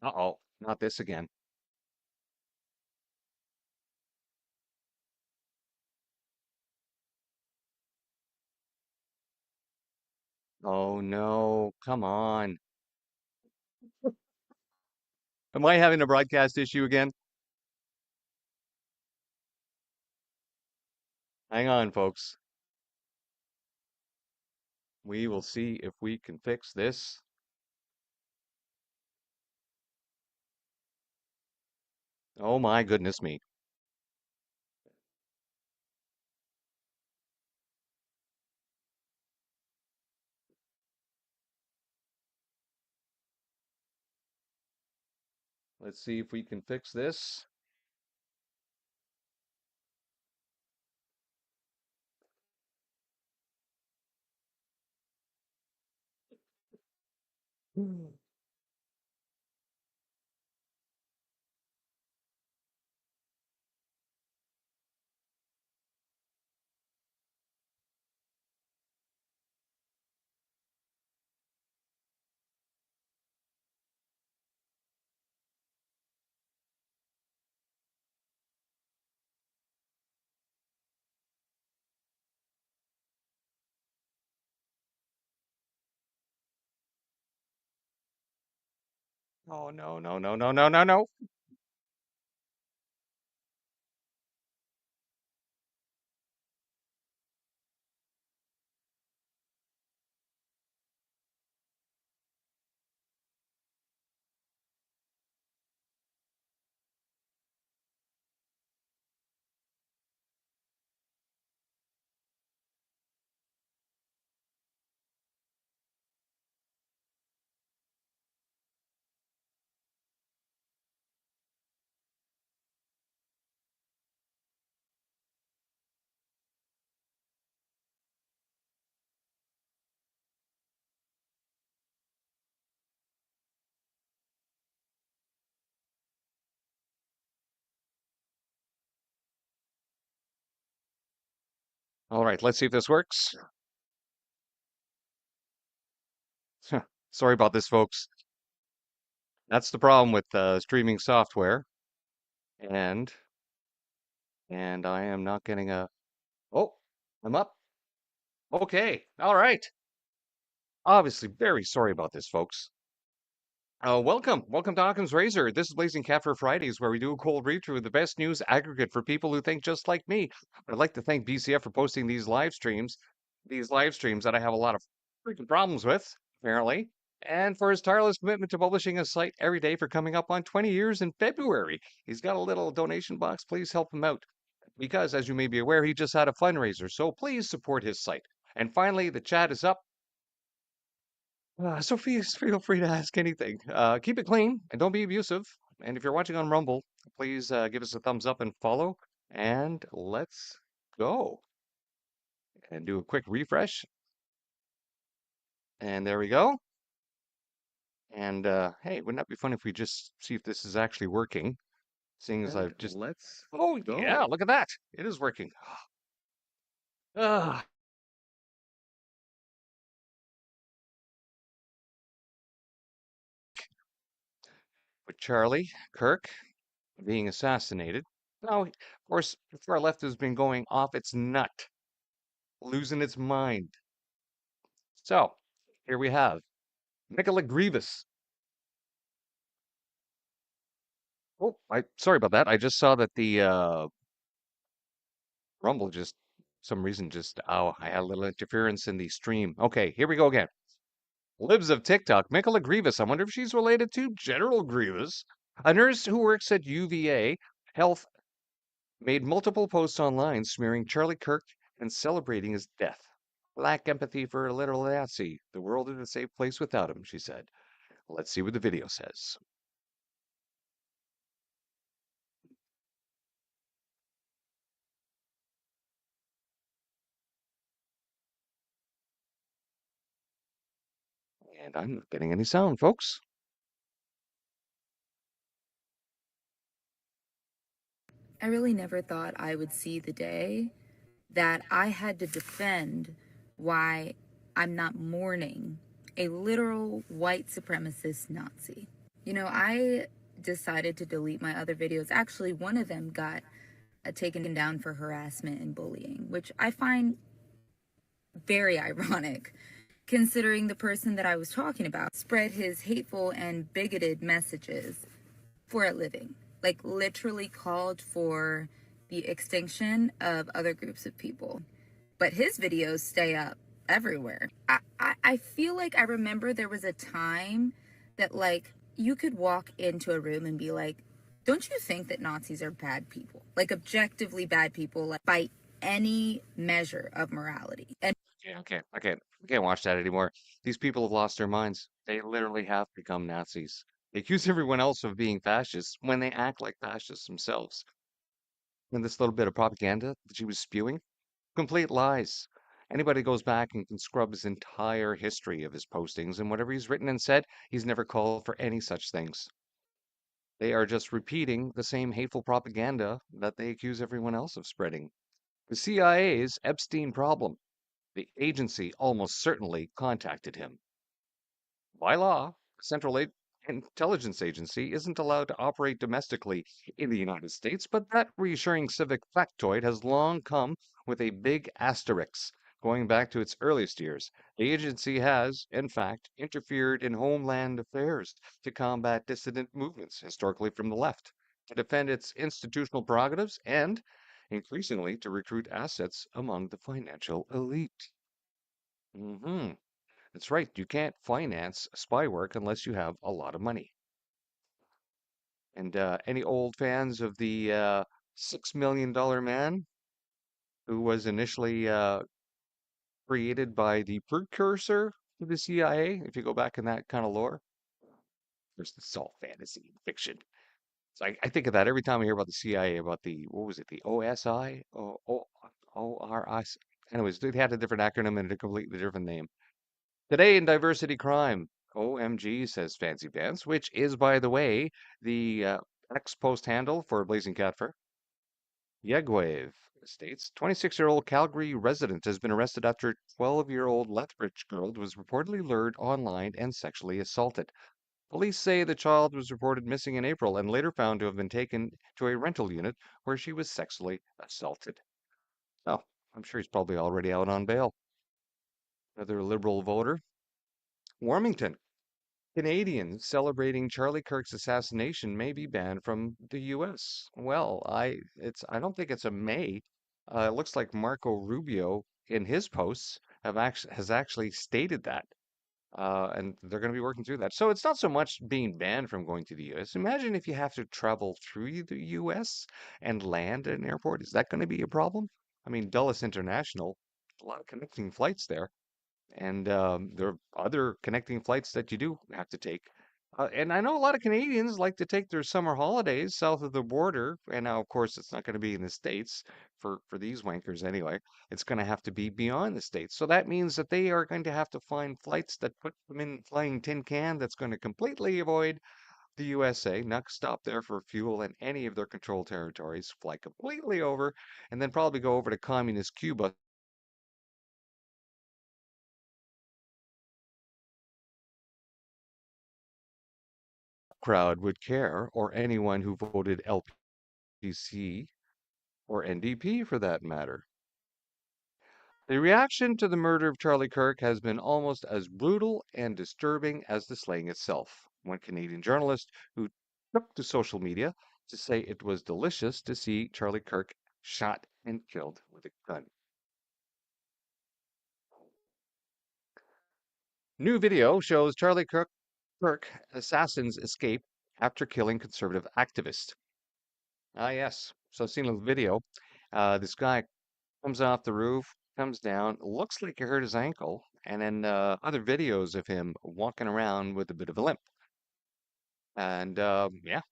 Uh-oh, not this again. Oh no, come on. Am I having a broadcast issue again? Hang on, folks. We will see if we can fix this. Oh my goodness me. Let's see if we can fix this. Oh no, no, no, no, no, no, no. All right, let's see if this works. Sorry about this, folks. That's the problem with streaming software. And I am not getting a. Oh, I'm up. Okay. All right. Obviously, very sorry about this, folks. Welcome to Occam's Razor. This is Blazing Cat for Fridays, where we do a cold read through the best news aggregate for people who think just like me. I'd like to thank BCF for posting these live streams that I have a lot of freaking problems with, apparently, and for his tireless commitment to publishing a site every day for coming up on 20 years in February. He's got a little donation box. Please help him out because, as you may be aware, he just had a fundraiser. So please support his site. And finally, the chat is up. So feel free to ask anything. Keep it clean and don't be abusive. And if you're watching on Rumble, please give us a thumbs up and follow. And let's go and do a quick refresh. And there we go. And hey, wouldn't that be fun if we just see if this is actually working? Seeing as I've just let's oh go. Yeah, look at that. It is working. Ah, with Charlie Kirk being assassinated. Now, of course, the far left has been going off its nut, losing its mind. So here we have Nicola Grievous. Oh, I sorry about that. I just saw that the Rumble just some reason just oh, I had a little interference in the stream. Okay, here we go again. Libs of TikTok, Nicola Grievous. I wonder if she's related to General Grievous. A nurse who works at UVA Health made multiple posts online smearing Charlie Kirk and celebrating his death. Lack empathy for a little Nazi. The world is a safe place without him, she said. Let's see what the video says. And I'm not getting any sound, folks. I really never thought I would see the day that I had to defend why I'm not mourning a literal white supremacist Nazi. I decided to delete my other videos. Actually, one of them got taken down for harassment and bullying, which I find very ironic considering the person that I was talking about spread his hateful and bigoted messages for a living. Like, literally called for the extinction of other groups of people. But his videos stay up everywhere. I feel like I remember there was a time that, like, you could walk into a room and be like, don't you think that Nazis are bad people? Like, objectively bad people, like, by any measure of morality. And Yeah, okay, I can't watch that anymore. These people have lost their minds. They literally have become Nazis. They accuse everyone else of being fascists when they act like fascists themselves. And this little bit of propaganda that she was spewing, complete lies. Anybody goes back and can scrub his entire history of his postings and whatever he's written and said, he's never called for any such things. They are just repeating the same hateful propaganda that they accuse everyone else of spreading. The CIA's Epstein problem. The agency almost certainly contacted him. By law, a intelligence agency isn't allowed to operate domestically in the United States, but that reassuring civic factoid has long come with a big asterisk. Going back to its earliest years, the agency has, in fact, interfered in homeland affairs to combat dissident movements, historically from the left, to defend its institutional prerogatives, and increasingly to recruit assets among the financial elite. hmm That's right. You can't finance spy work unless you have a lot of money. And any old fans of the $6 million man who was initially created by the precursor to the CIA, if you go back in that kind of lore, there's this all fantasy and fiction. So I think of that every time I hear about the CIA, about the, what was it, the OSI? ORIS? Anyways, they had a different acronym and a completely different name. Today in diversity crime. OMG, says Fancy Pants, which is, by the way, the X post handle for Blazing Cat Fur. Yegwave states 26-year-old Calgary resident has been arrested after 12-year-old Lethbridge girl was reportedly lured online and sexually assaulted. Police say the child was reported missing in April and later found to have been taken to a rental unit where she was sexually assaulted. Oh, I'm sure he's probably already out on bail. Another liberal voter. Warmington. Canadians celebrating Charlie Kirk's assassination may be banned from the U.S. Well, I don't think it's a may. It looks like Marco Rubio in his posts has actually stated that, and they're going to be working through that. So it's not so much being banned from going to the U.S. Imagine if you have to travel through the U.S. and land at an airport. Is that going to be a problem? I mean, Dulles International, a lot of connecting flights there. And there are other connecting flights that you do have to take. And I know a lot of Canadians like to take their summer holidays south of the border. And now, of course, it's not going to be in the States for these wankers anyway. It's going to have to be beyond the States. So that means that they are going to have to find flights that put them in flying tin can that's going to completely avoid the USA, not stop there for fuel in any of their controlled territories, fly completely over, and then probably go over to communist Cuba. Crowd would care, or anyone who voted LPC or NDP for that matter. The reaction to the murder of Charlie Kirk has been almost as brutal and disturbing as the slaying itself. One Canadian journalist who took to social media to say it was delicious to see Charlie Kirk shot and killed with a gun. New video shows Kirk assassins escape after killing conservative activist. Ah, yes. So I've seen a video. This guy comes off the roof, comes down, looks like he hurt his ankle, and then other videos of him walking around with a bit of a limp. And yeah,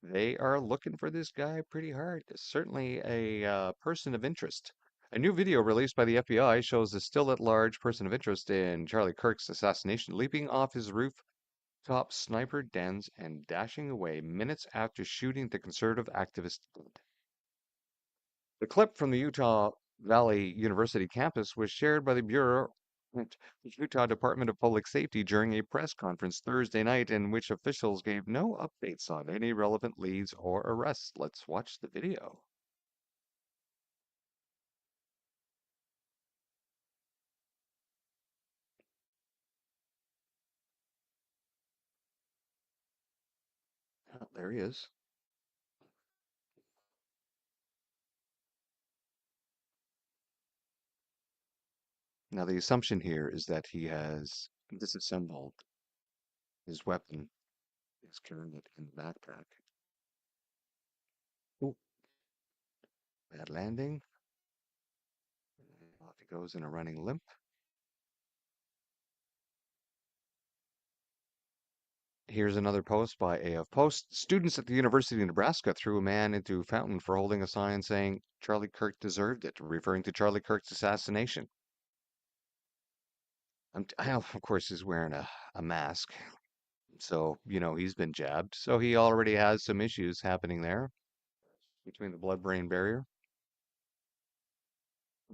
they are looking for this guy pretty hard. Certainly a person of interest. A new video released by the FBI shows the still at large person of interest in Charlie Kirk's assassination leaping off his rooftop sniper dens and dashing away minutes after shooting the conservative activist dead. The clip from the Utah Valley University campus was shared by the Bureau The Utah Department of Public Safety during a press conference Thursday night in which officials gave no updates on any relevant leads or arrests. Let's watch the video. Oh, there he is. Now, the assumption here is that he has disassembled his weapon. He's carrying it in the backpack. Ooh, bad landing. Off he goes in a running limp. Here's another post by AF Post. Students at the University of Nebraska threw a man into a fountain for holding a sign saying Charlie Kirk deserved it, referring to Charlie Kirk's assassination. Of course, he's wearing a mask. So, he's been jabbed. So he already has some issues happening there between the blood-brain barrier.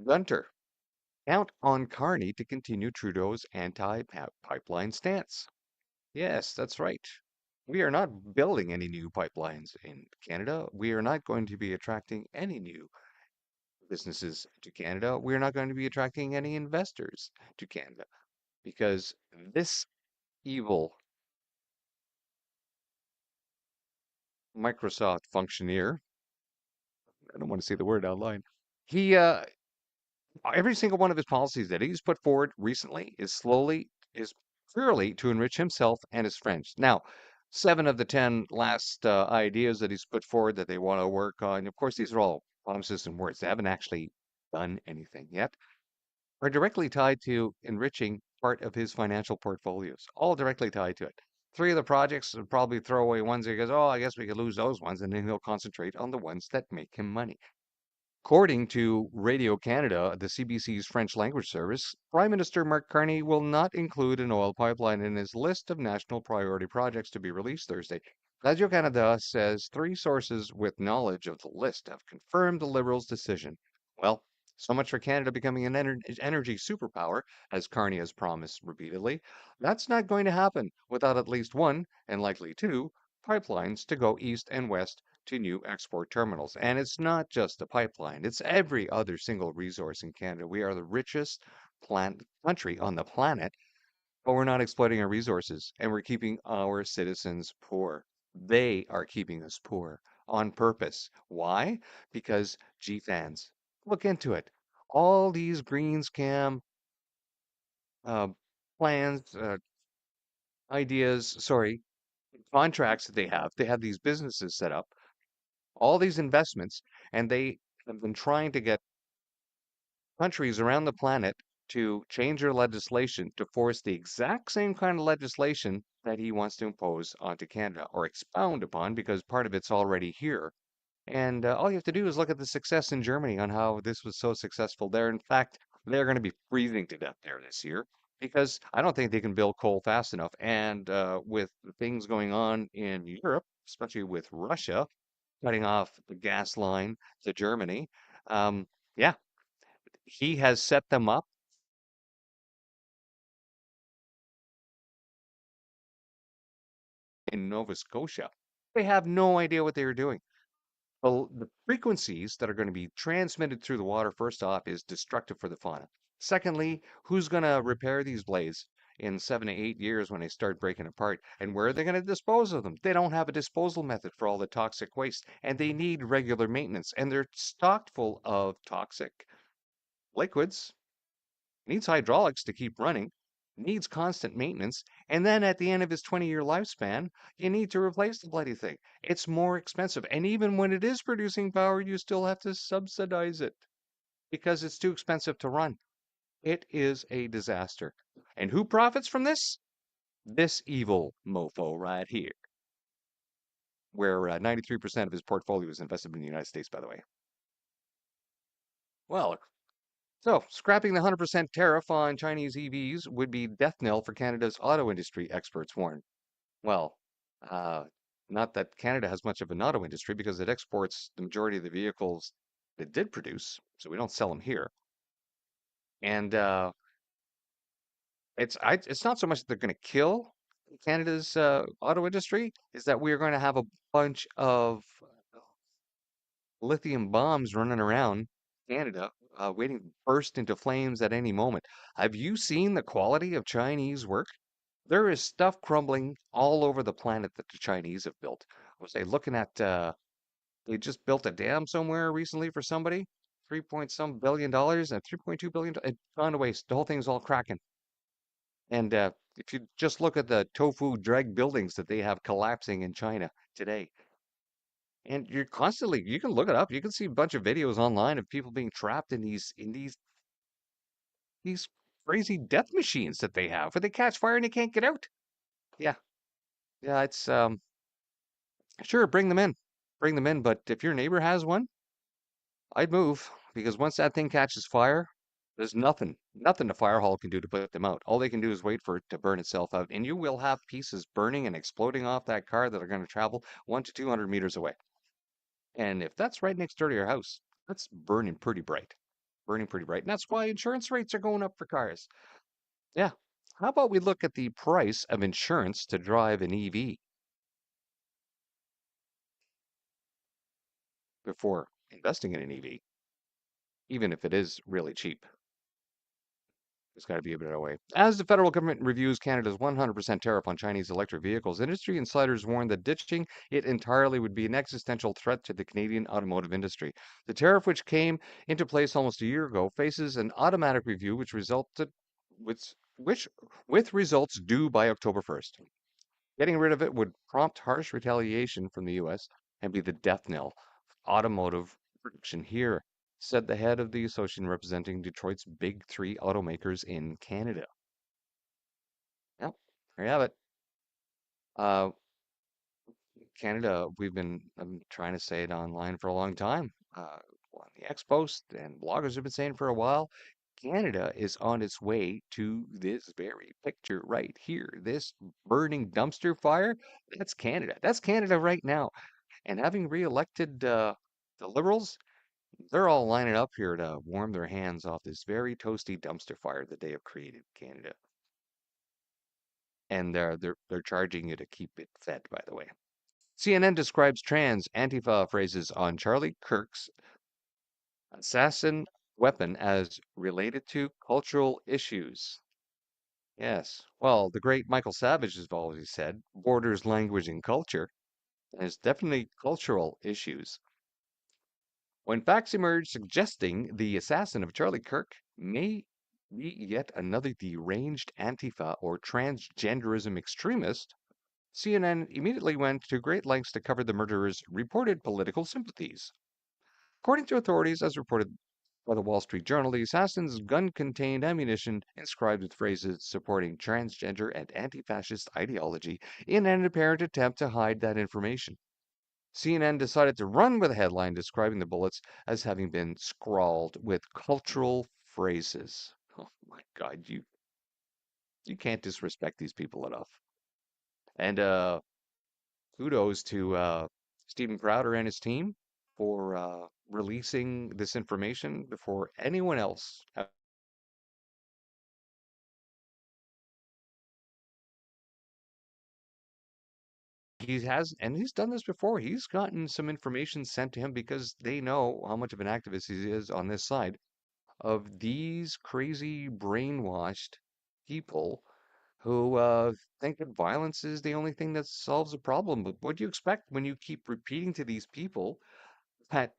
Gunter, count on Carney to continue Trudeau's anti-pipeline stance. Yes, that's right. We are not building any new pipelines in Canada. We are not going to be attracting any new businesses to Canada. We are not going to be attracting any investors to Canada because this evil Microsoft functioneer, I don't want to say the word out loud, he every single one of his policies that he's put forward recently is purely to enrich himself and his friends. Now, 7 of the 10 last ideas that he's put forward that they want to work on, of course, these are all promises and words. They haven't actually done anything yet, are directly tied to enriching part of his financial portfolios, all directly tied to it. 3 of the projects are probably throwaway ones. He goes, oh, I guess we could lose those ones, and then he'll concentrate on the ones that make him money. According to Radio Canada, the CBC's French language service, Prime Minister Mark Carney will not include an oil pipeline in his list of national priority projects to be released Thursday. Radio Canada says 3 sources with knowledge of the list have confirmed the Liberals' decision. Well, so much for Canada becoming an energy superpower, as Carney has promised repeatedly. That's not going to happen without at least one, and likely 2, pipelines to go east and west to new export terminals. And it's not just the pipeline, it's every other single resource in Canada. We are the richest country on the planet, but we're not exploiting our resources and we're keeping our citizens poor. They are keeping us poor on purpose. Why? Because G-fans, look into it. All these green scam uh, plans, ideas, sorry, contracts that they have these businesses set up, all these investments, and they have been trying to get countries around the planet to change their legislation to force the exact same kind of legislation that he wants to impose onto Canada or expound upon because part of it's already here. And all you have to do is look at the success in Germany on how this was so successful there. In fact, they're going to be freezing to death there this year because I don't think they can build coal fast enough. And with things going on in Europe, especially with Russia, cutting off the gas line to Germany. Yeah, he has set them up in Nova Scotia. They have no idea what they are doing. Well, the frequencies that are going to be transmitted through the water, first off, is destructive for the fauna. Secondly, who's going to repair these blades in 7 to 8 years when they start breaking apart? And where are they going to dispose of them? They don't have a disposal method for all the toxic waste, and they need regular maintenance. And they're stocked full of toxic liquids, needs hydraulics to keep running, needs constant maintenance, and then at the end of its 20-year lifespan, you need to replace the bloody thing. It's more expensive. And even when it is producing power, you still have to subsidize it because it's too expensive to run. It is a disaster. And who profits from this? This evil mofo right here, where 93% of his portfolio is invested in the United States, by the way. Well, so, scrapping the 100% tariff on Chinese EVs would be death knell for Canada's auto industry, experts warn. Well, uh, not that Canada has much of an auto industry because it exports the majority of the vehicles it did produce, so we don't sell them here. And It's not so much that they're going to kill Canada's auto industry, is that we are going to have a bunch of lithium bombs running around Canada, waiting to burst into flames at any moment. Have you seen the quality of Chinese work? There is stuff crumbling all over the planet that the Chinese have built. Was they looking at? They just built a dam somewhere recently for somebody, 3 point some billion dollars, and 3.2 billion. It gone to waste. The whole thing's all cracking. And if you just look at the tofu dreg buildings that they have collapsing in China today, and you're constantly, you can look it up. You can see a bunch of videos online of people being trapped in these crazy death machines that they have, where they catch fire and they can't get out. Yeah, yeah, it's sure, bring them in. But if your neighbor has one, I'd move because once that thing catches fire, there's nothing the fire hall can do to put them out. All they can do is wait for it to burn itself out, and you will have pieces burning and exploding off that car that are going to travel 1 to 200 meters away. And if that's right next door to your house, that's burning pretty bright. And that's why insurance rates are going up for cars. Yeah. How about we look at the price of insurance to drive an EV before investing in an EV, even if it is really cheap? There's got to be a better way. As the federal government reviews Canada's 100% tariff on Chinese electric vehicles, industry insiders warn that ditching it entirely would be an existential threat to the Canadian automotive industry. The tariff, which came into place almost a year ago, faces an automatic review which with results due by October 1st. Getting rid of it would prompt harsh retaliation from the US and be the death knell for automotive production here, said the head of the association representing Detroit's big three automakers in Canada. Yep, there you have it. Uh, Canada, we've been trying to say it online for a long time. On the X post and bloggers have been saying for a while. Canada is on its way to this very picture right here. This burning dumpster fire, that's Canada. That's Canada right now. And having re-elected the Liberals, they're all lining up here to warm their hands off this very toasty dumpster fire that they have created in Canada. And they're charging you to keep it fed, by the way. CNN describes trans Antifa phrases on Charlie Kirk's assassin weapon as related to cultural issues. Yes. Well, the great Michael Savage has always said borders language and culture. And it's definitely cultural issues. When facts emerged suggesting the assassin of Charlie Kirk may be yet another deranged Antifa or transgenderism extremist, CNN immediately went to great lengths to cover the murderer's reported political sympathies. According to authorities, as reported by the Wall Street Journal, the assassin's gun contained ammunition inscribed with phrases supporting transgender and anti fascist ideology in an apparent attempt to hide that information. CNN decided to run with a headline describing the bullets as having been scrawled with cultural phrases. Oh my God, you can't disrespect these people enough. And kudos to Stephen Crowder and his team for releasing this information before anyone else. He has, and he's done this before. He's gotten some information sent to him because they know how much of an activist he is on this side of these crazy brainwashed people who think that violence is the only thing that solves a problem. But what do you expect when you keep repeating to these people that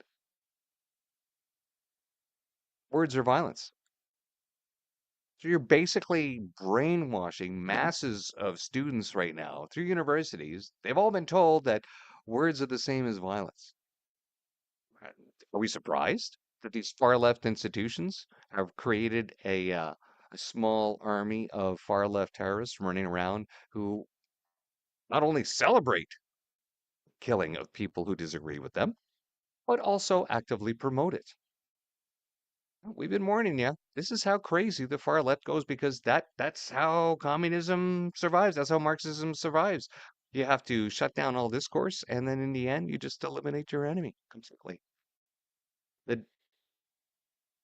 words are violence? So you're basically brainwashing masses of students right now through universities. They've all been told that words are the same as violence. Uh, Are we surprised that these far left institutions have created a small army of far left terrorists running around who not only celebrate killing of people who disagree with them, but also actively promote it? We've been warning you. This is how crazy the far left goes because that's how communism survives. That's how Marxism survives. You have to shut down all discourse, and then in the end, you just eliminate your enemy completely.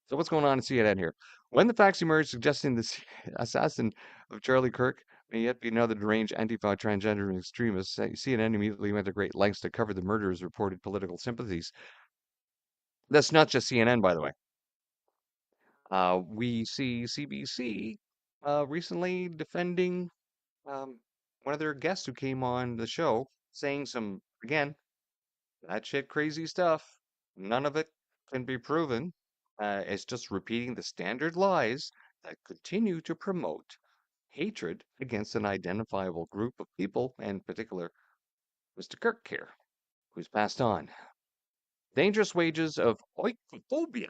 The So what's going on in CNN here? When the facts emerged suggesting the assassin of Charlie Kirk may yet be another deranged Antifa transgender extremist, CNN immediately went to great lengths to cover the murderer's reported political sympathies. That's not just CNN, by the way. We see CBC recently defending um, one of their guests who came on the show saying some, again, that shit crazy stuff. None of it can be proven. It's just repeating the standard lies that continue to promote hatred against an identifiable group of people, and in particular, Mr. Kirk here, who's passed on. Dangerous wages of oikophobia.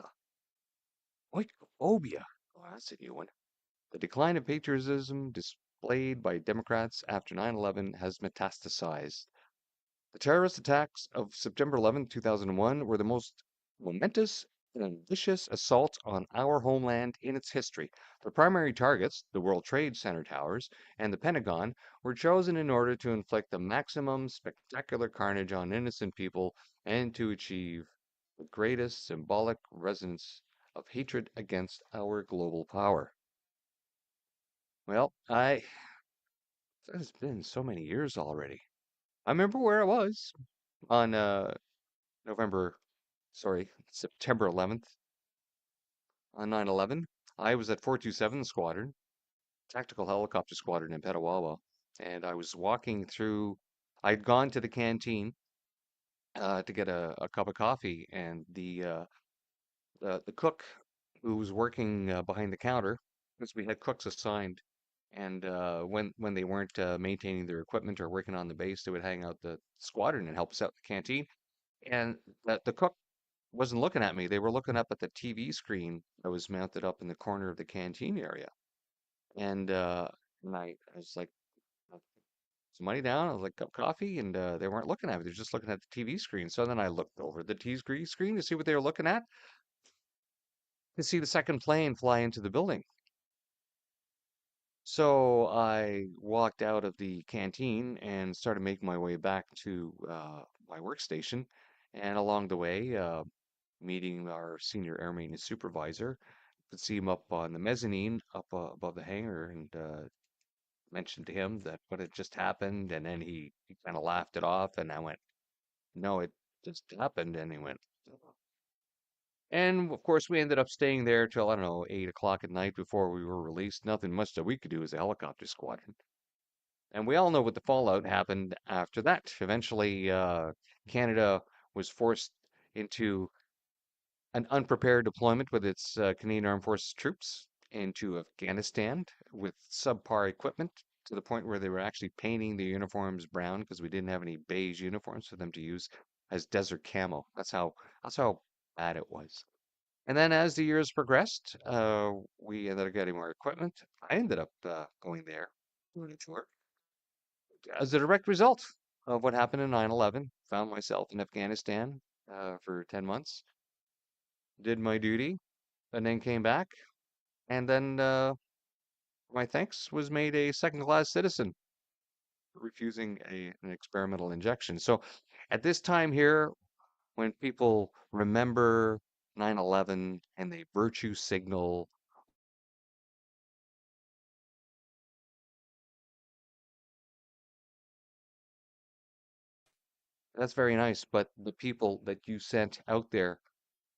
Oikophobia. Oh, that's a new one. The decline of patriotism displayed by Democrats after 9/11 has metastasized. The terrorist attacks of September 11, 2001 were the most momentous and vicious assault on our homeland in its history. The primary targets, the World Trade Center towers and the Pentagon, were chosen in order to inflict the maximum spectacular carnage on innocent people and to achieve the greatest symbolic resonance of hatred against our global power. Well, it's been so many years already. I remember where I was on November, sorry, September 11th on 9/11. I was at 427 Squadron, Tactical Helicopter Squadron in Petawawa, and I was walking through. I'd gone to the canteen to get a cup of coffee, and the cook who was working behind the counter, because we had cooks assigned, and when they weren't maintaining their equipment or working on the base, they would hang out the squadron and help us out in the canteen. And the cook wasn't looking at me. They were looking up at the TV screen that was mounted up in the corner of the canteen area. And I was like, some money down. I was like, cup of coffee, and they weren't looking at me. They're just looking at the TV screen. So then I looked over the TV screen to see what they were looking at, to see the second plane fly into the building. So I walked out of the canteen and started making my way back to my workstation. And along the way, meeting our senior air maintenance supervisor, could see him up on the mezzanine up above the hangar, and mentioned to him that what had just happened. And then he kind of laughed it off. And I went, no, it just happened. And he went, "Oh." And of course, we ended up staying there till, I don't know, 8 o'clock at night before we were released. Nothing much that we could do as a helicopter squadron. And we all know what the fallout happened after that. Eventually, Canada was forced into an unprepared deployment with its Canadian Armed Forces troops into Afghanistan with subpar equipment, to the point where they were actually painting the uniforms brown because we didn't have any beige uniforms for them to use as desert camo. That's how bad it was. And then as the years progressed, we ended up getting more equipment. I ended up going there doing a tour as a direct result of what happened in 9/11. Found myself in Afghanistan for 10 months, did my duty, and then came back. And then, my thanks, was made a second-class citizen for refusing an experimental injection. So at this time here, when people remember 9/11 and they virtue signal, that's very nice. But the people that you sent out there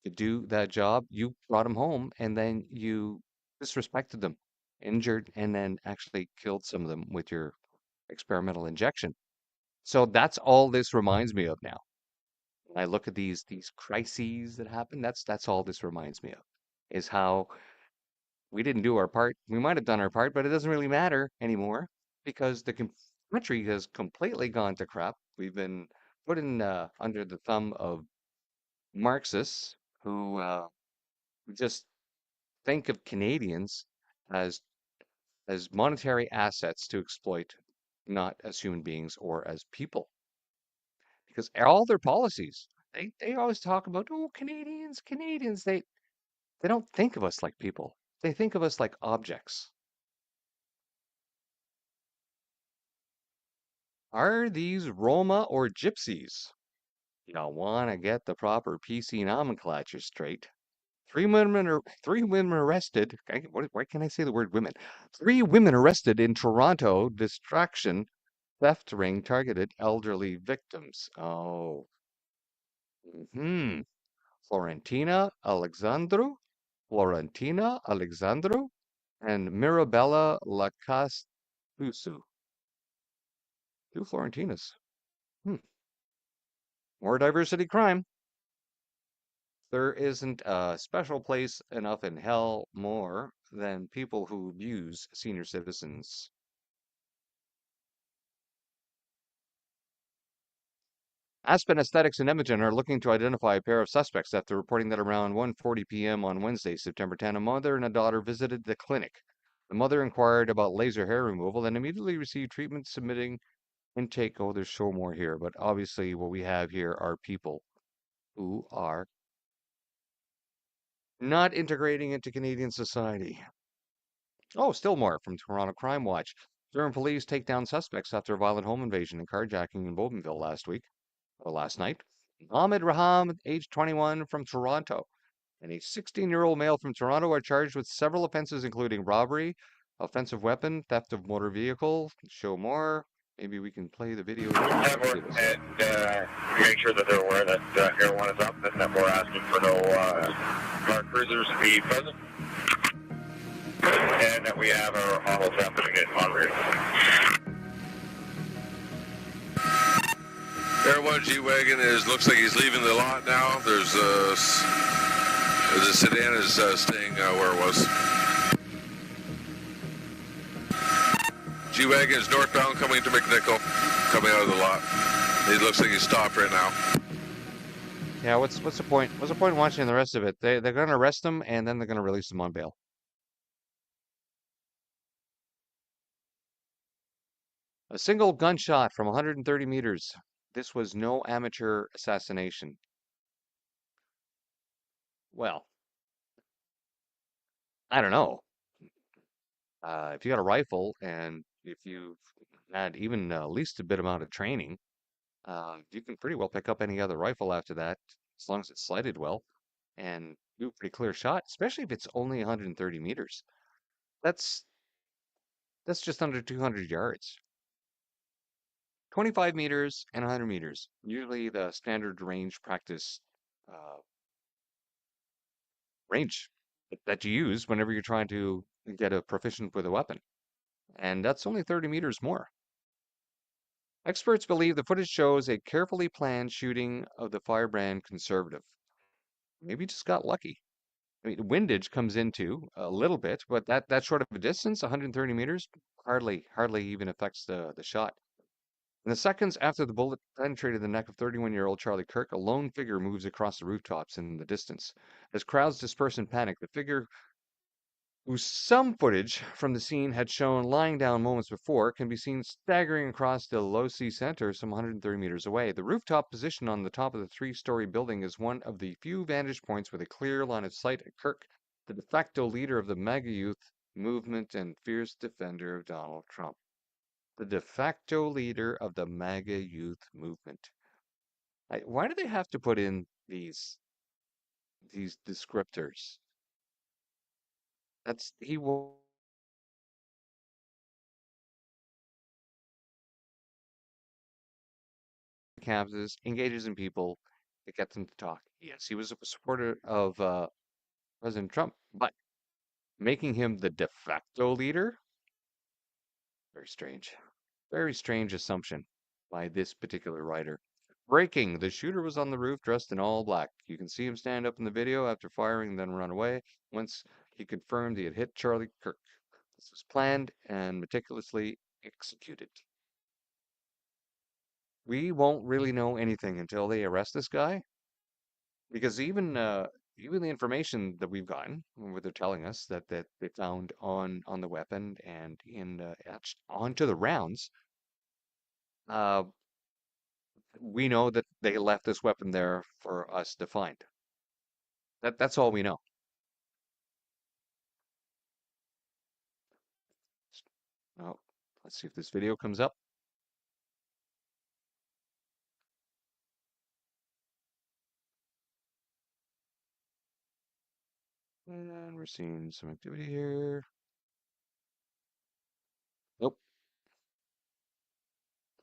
to do that job, you brought them home and then you disrespected them, injured, and then actually killed some of them with your experimental injection. So that's all this reminds me of now. When I look at these crises that happen, that's all this reminds me of, is how we didn't do our part. We might have done our part, but it doesn't really matter anymore because the country has completely gone to crap. We've been put in under the thumb of Marxists who just think of Canadians as monetary assets to exploit, not as human beings or as people. Because all their policies, they always talk about, oh, Canadians, Canadians. They don't think of us like people. They think of us like objects. Are these Roma or gypsies? You want to get the proper PC nomenclature straight. Three women arrested. Why can't I say the word women? Three women arrested in Toronto distraction theft ring targeted elderly victims. Oh, hmm. Florentina Alexandru, and Mirabella Lacastusu. Two Florentinas. Hmm. More diversity crime. There isn't a special place enough in hell more than people who abuse senior citizens. Aspen Aesthetics in Edmonton are looking to identify a pair of suspects after reporting that around 1:40 p.m. on Wednesday, September 10, a mother and a daughter visited the clinic. The mother inquired about laser hair removal and immediately received treatment submitting intake. Oh, there's so more here, but obviously what we have here are people who are not integrating into Canadian society. Oh, still more from Toronto Crime Watch. Durham police take down suspects after a violent home invasion and carjacking in Bougainville last night. Ahmed Raham, age 21, from Toronto, and a 16-year-old male from Toronto are charged with several offenses, including robbery, offensive weapon, theft of motor vehicle. Show more. Maybe we can play the video here. And Let's do this. make sure that they're aware that everyone is up and that we're asking for no car cruisers to be present. And that we have our almost happening on route. Air 1 G-Wagon looks like he's leaving the lot now. There's the sedan is staying where it was. G-Wagon is northbound coming to McNichol, coming out of the lot. It looks like he's stopped right now. Yeah, what's the point? What's the point in watching the rest of it? They're gonna arrest him and then they're gonna release him on bail. A single gunshot from 130 meters. This was no amateur assassination. Well, I don't know. If you got a rifle and if you've had even at least a bit amount of training, you can pretty well pick up any other rifle after that, as long as it's sighted well and do a pretty clear shot, especially if it's only 130 meters. That's that's just under 200 yards. 25 meters and 100 meters, usually the standard range practice uh, range that you use whenever you're trying to get a proficient with a weapon. And that's only 30 meters more. Experts believe the footage shows a carefully planned shooting of the firebrand conservative. Maybe just got lucky. I mean, windage comes into a little bit, but that short of a distance, 130 meters, hardly even affects the shot. In the seconds after the bullet penetrated the neck of 31-year-old Charlie Kirk, a lone figure moves across the rooftops in the distance. As crowds disperse in panic, the figure, who some footage from the scene had shown lying down moments before, can be seen staggering across the Losi Center some 130 meters away. The rooftop position on the top of the three-story building is one of the few vantage points with a clear line of sight at Kirk, the de facto leader of the MAGA youth movement and fierce defender of Donald Trump. The de facto leader of the MAGA youth movement. Why do they have to put in these descriptors? That's he will campuses, engages in people, it gets them to talk. Yes, he was a supporter of President Trump, but making him the de facto leader, very strange. Very strange assumption by this particular writer. Breaking. The shooter was on the roof dressed in all black. You can see him stand up in the video after firing, then run away. Once he confirmed he had hit Charlie Kirk. This was planned and meticulously executed. We won't really know anything until they arrest this guy, because even the information that we've gotten, what they're telling us that they found on the weapon and in etched onto the rounds, uh, we know that they left this weapon there for us to find. That's all we know. Oh, let's see if this video comes up. And we're seeing some activity here. Nope.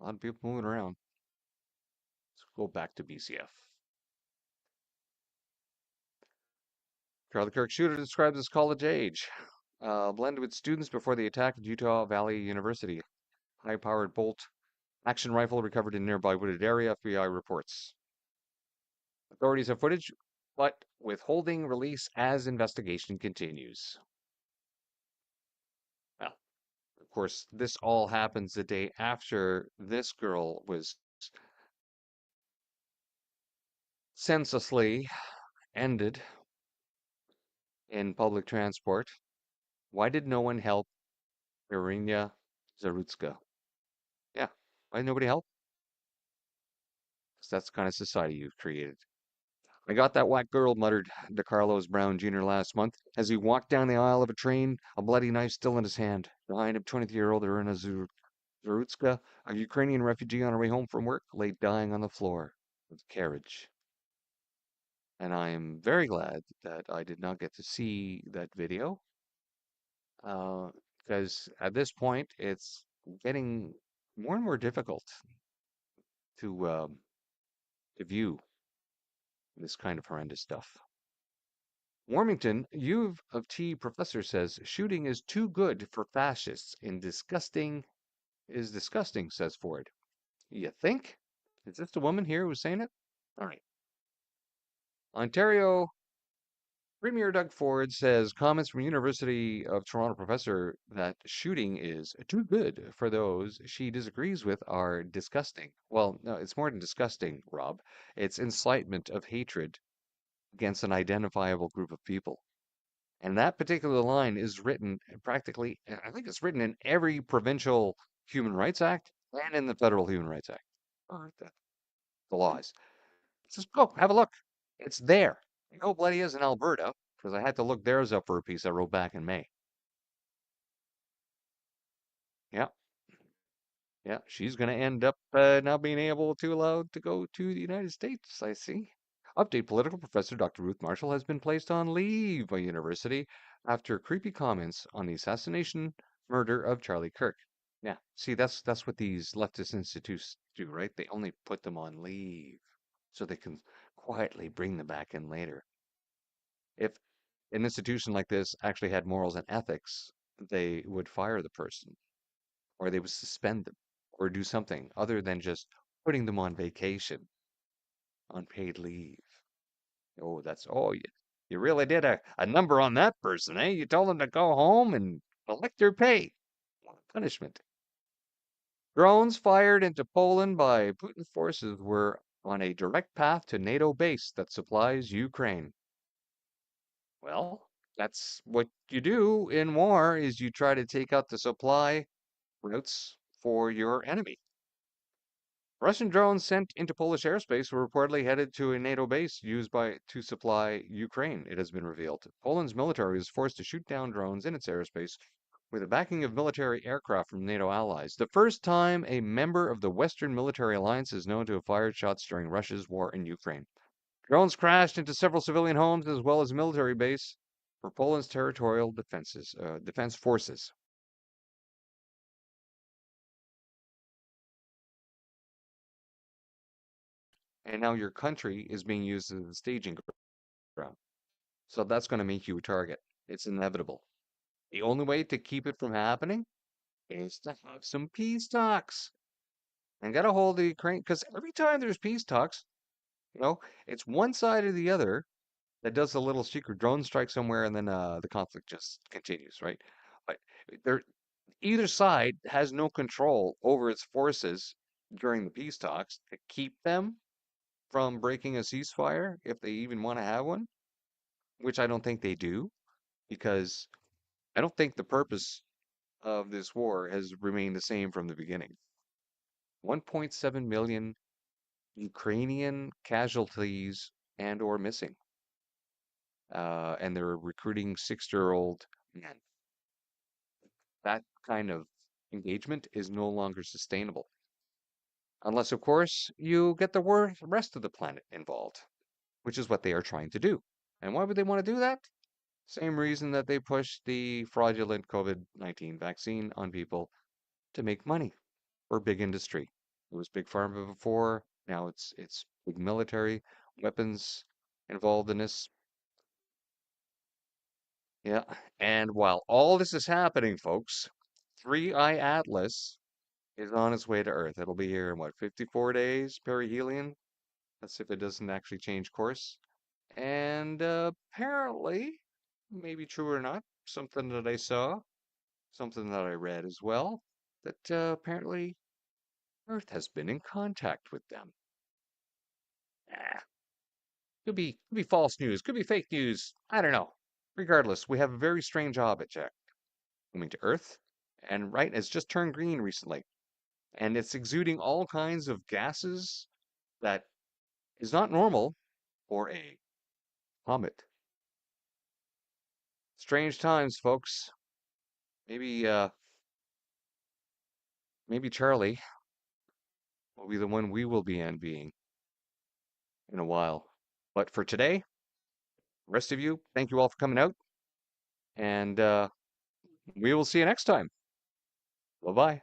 A lot of people moving around. Let's go back to BCF. Charlie Kirk shooter describes as college age. Blended with students before the attack at Utah Valley University. High-powered bolt action rifle recovered in nearby wooded area, FBI reports. Authorities have footage, but withholding release as investigation continues. Well, of course, this all happens the day after this girl was senselessly ended in public transport. Why did no one help Irina Zarutska? Yeah, why did nobody help? Because that's the kind of society you've created. I got that whack girl, muttered DeCarlos Brown Jr. last month as he walked down the aisle of a train, a bloody knife still in his hand. Behind him, 20-year-old Irina Zarutska, a Ukrainian refugee on her way home from work, lay dying on the floor of the carriage. And I am very glad that I did not get to see that video, because at this point, it's getting more and more difficult to view this kind of horrendous stuff. Warmington U of T professor says shooting is too good for fascists and disgusting, says Ford. You think? Is this the woman here who's saying it? All right. Ontario Premier Doug Ford says comments from University of Toronto professor that shooting is too good for those she disagrees with are disgusting. Well, no, it's more than disgusting, Rob. It's incitement of hatred against an identifiable group of people. And that particular line is written practically, I think it's written in every provincial Human Rights Act and in the Federal Human Rights Act. Or the laws. Just go, have a look. It's there. I know bloody is in Alberta, because I had to look theirs up for a piece I wrote back in May. Yeah, yeah, she's going to end up not being able to allowed to go to the United States, I see. Update political professor Dr. Ruth Marshall has been placed on leave by university after creepy comments on the assassination murder of Charlie Kirk. Yeah, see, that's what these leftist institutes do, right? They only put them on leave so they can quietly bring them back in later. If an institution like this actually had morals and ethics, they would fire the person or they would suspend them or do something other than just putting them on vacation on paid leave. Oh, you really did a number on that person, eh? You told them to go home and collect their pay. What a punishment. Drones fired into Poland by Putin forces were on a direct path to NATO base that supplies Ukraine. Well, that's what you do in war is you try to take out the supply routes for your enemy. Russian drones sent into Polish airspace were reportedly headed to a NATO base used to supply Ukraine, it has been revealed. Poland's military was forced to shoot down drones in its airspace with the backing of military aircraft from NATO allies. The first time a member of the Western military alliance is known to have fired shots during Russia's war in Ukraine. Drones crashed into several civilian homes as well as a military base for Poland's territorial defense forces. And now your country is being used as a staging ground. So that's going to make you a target. It's inevitable. The only way to keep it from happening is to have some peace talks and get a hold of Ukraine. Because every time there's peace talks, you know, it's one side or the other that does a little secret drone strike somewhere, and then the conflict just continues, right? But there, either side has no control over its forces during the peace talks to keep them from breaking a ceasefire if they even want to have one, which I don't think they do, because I don't think the purpose of this war has remained the same from the beginning. 1.7 million Ukrainian casualties and or missing. And they're recruiting 6-year-old men. That kind of engagement is no longer sustainable. Unless, of course, you get the rest of the planet involved, which is what they are trying to do. And why would they want to do that? Same reason that they pushed the fraudulent COVID-19 vaccine on people to make money for big industry. It was big pharma before, now it's big military, weapons involved in this. Yeah. And while all this is happening, folks, 3I Atlas is on its way to Earth. It'll be here in what, 54 days, perihelion? That's if it doesn't actually change course. And apparently, maybe true or not, something that I saw, something that I read as well, that apparently Earth has been in contact with them. Ah, could be false news, could be fake news. I don't know. Regardless, we have a very strange object coming to Earth, and right, it's just turned green recently, and it's exuding all kinds of gases that is not normal for a comet. Strange times, folks. Maybe maybe Charlie will be the one we will be envying in a while. But for today, rest of you, thank you all for coming out, and we will see you next time. Bye bye.